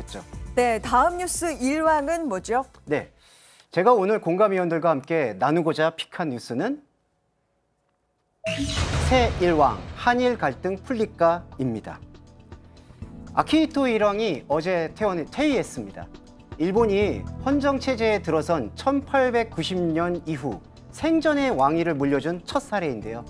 좋겠죠. 네, 다음 뉴스 일왕은 뭐죠? 네, 제가 오늘 공감위원들과 함께 나누고자 픽한 뉴스는 새 일왕, 한일 갈등 풀릴까입니다. 아키히토 일왕이 어제 퇴위했습니다. 일본이 헌정체제에 들어선 1890년 이후 생전의 왕위를 물려준 첫 사례인데요.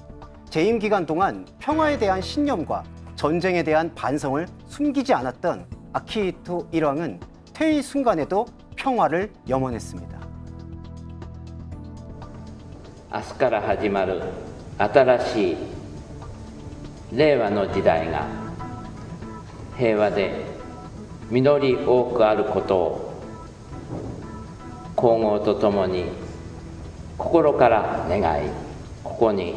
재임 기간 동안 평화에 대한 신념과 전쟁에 대한 반성을 숨기지 않았던 아키히토 일왕은 퇴위 순간에도 평화를 염원했습니다. 明日から始まる新しい令和の時代が平和で実り多くあることを皇后とともに心から願い、ここに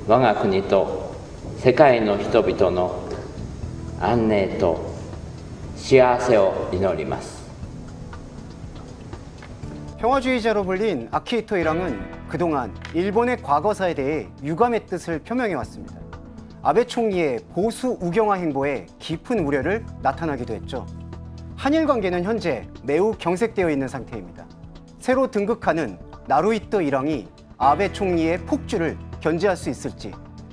我が国と世界の人々の安寧と幸せを祈ります。 평화주의자로 불린 아키히토 일왕은 그동안 일본의 과거사에 대해 유감의 뜻을 표명해왔습니다. 아베 총리의 보수 우경화 행보에 깊은 우려를 나타나기도 했죠. 한일 관계는 현재 매우 경색되어 있는 상태입니다. 새로 등극하는 나루히토 일왕이 아베 총리의 폭주를 견제할 수 있을지,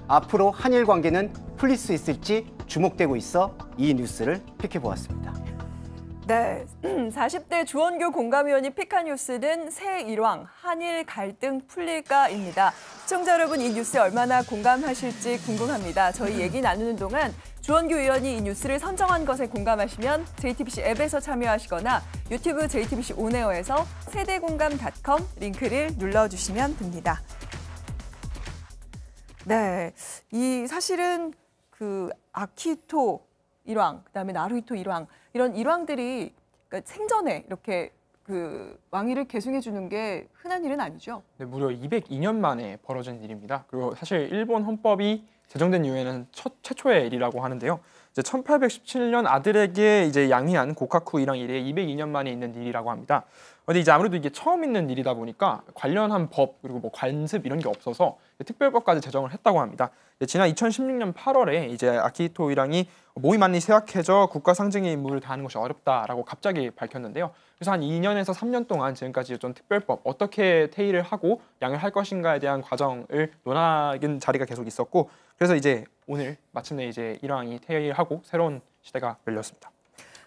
앞으로 한일 관계는 풀릴 수 있을지 주목되고 있어 이 뉴스를 픽해보았습니다. 네, 40대 주원규 공감위원이 픽한 뉴스는 새 일왕, 한일 갈등 풀릴까입니다. 시청자 여러분, 이 뉴스에 얼마나 공감하실지 궁금합니다. 저희 얘기 나누는 동안 주원규 의원이 이 뉴스를 선정한 것에 공감하시면 JTBC 앱에서 참여하시거나 유튜브 JTBC 온에어에서 세대공감.com 링크를 눌러주시면 됩니다. 네, 이 사실은 그 아키히토 일왕, 그다음에 나루히토 일왕, 이런 일왕들이 그러니까 생전에 이렇게 그 왕위를 계승해 주는 게 흔한 일은 아니죠. 네, 무려 202년 만에 벌어진 일입니다. 그리고 사실 일본 헌법이 제정된 이후에는 최초의 일이라고 하는데요. 이제 1817년 아들에게 이제 양위한 고카쿠 일왕 이래 202년 만에 있는 일이라고 합니다. 근데 이제 아무래도 이게 처음 있는 일이다 보니까 관련한 법 그리고 뭐 관습 이런 게 없어서 특별법까지 제정을 했다고 합니다. 지난 2016년 8월에 이제 아키히토 일왕이 몸이 많이 쇠약해져 국가 상징의 임무를 다하는 것이 어렵다라고 갑자기 밝혔는데요. 그래서 한 2년에서 3년 동안 지금까지 좀 특별법 어떻게 퇴위를 하고 양을 할 것인가에 대한 과정을 논하는 자리가 계속 있었고, 그래서 이제 오늘 마침내 이제 일왕이 퇴위하고 새로운 시대가 열렸습니다.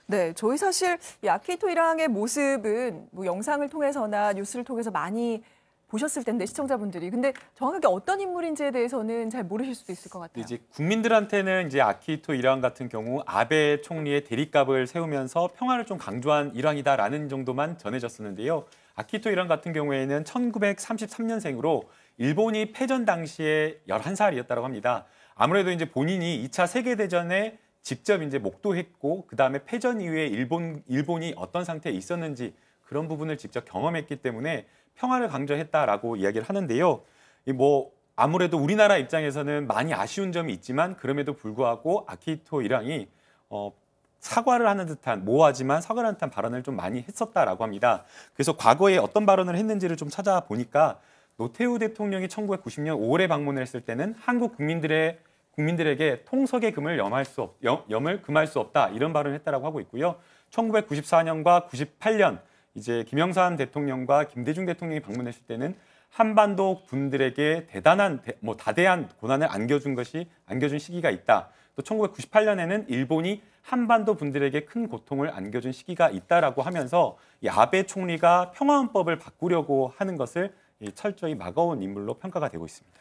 네, 저희 사실 이 아키히토 일왕의 모습은 뭐 영상을 통해서나 뉴스를 통해서 많이 보셨을 텐데 시청자분들이, 근데 정확하게 어떤 인물인지에 대해서는 잘 모르실 수도 있을 것 같아요. 이제 국민들한테는 이제 아키히토 일왕 같은 경우 아베 총리의 대립각을 세우면서 평화를 좀 강조한 일왕이다라는 정도만 전해졌었는데요. 아키히토 일왕 같은 경우에는 1933년생으로 일본이 패전 당시에 11살이었다고 합니다. 아무래도 이제 본인이 2차 세계대전에 직접 이제 목도했고, 그 다음에 패전 이후에 일본이 어떤 상태에 있었는지 그런 부분을 직접 경험했기 때문에 평화를 강조했다라고 이야기를 하는데요. 뭐 아무래도 우리나라 입장에서는 많이 아쉬운 점이 있지만 그럼에도 불구하고 아키히토 일왕이 사과를 하는 듯한, 모호하지만 사과를 하는 듯한 발언을 좀 많이 했었다라고 합니다. 그래서 과거에 어떤 발언을 했는지를 좀 찾아보니까 노태우 대통령이 1990년 5월에 방문을 했을 때는 한국 국민들에게 통석의 금을 염을 금할 수 없다, 이런 발언을 했다라고 하고 있고요. 1994년과 98년 이제 김영삼 대통령과 김대중 대통령이 방문했을 때는 한반도 분들에게 다대한 고난을 안겨준 시기가 있다. 또 1998년에는 일본이 한반도 분들에게 큰 고통을 안겨준 시기가 있다라고 하면서 이 아베 총리가 평화헌법을 바꾸려고 하는 것을 철저히 막아온 인물로 평가가 되고 있습니다.